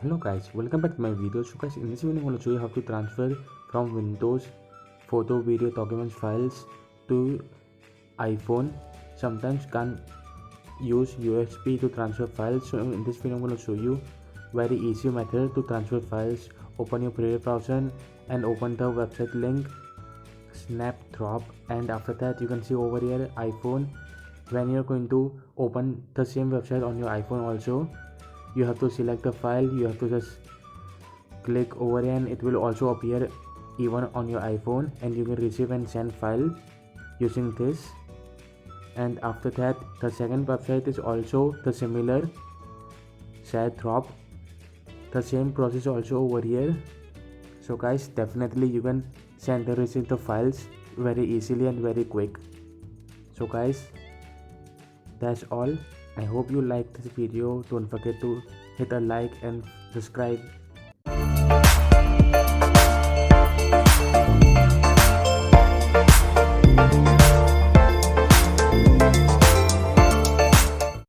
Hello guys, welcome back to my video. So guys, in this video I'm going to show you how to transfer from Windows photo, video, documents, files to iPhone. Sometimes can't use USB to transfer files. So in this video I'm going to show you very easy method to transfer files. Open your Brave browser and open the website link Snapdrop, and after that you can see over here iPhone. When you're going to open the same website on your iPhone also, you have to select the file. You have to just click over here and it will also appear even on your iPhone, and you can receive and send file using this. And after that, the second website is also the similar Snapdrop, the same process also over here. So guys, definitely you can send and receive the files very easily and very quick. So guys, that's all. I hope you liked this video. Don't forget to hit a like and subscribe.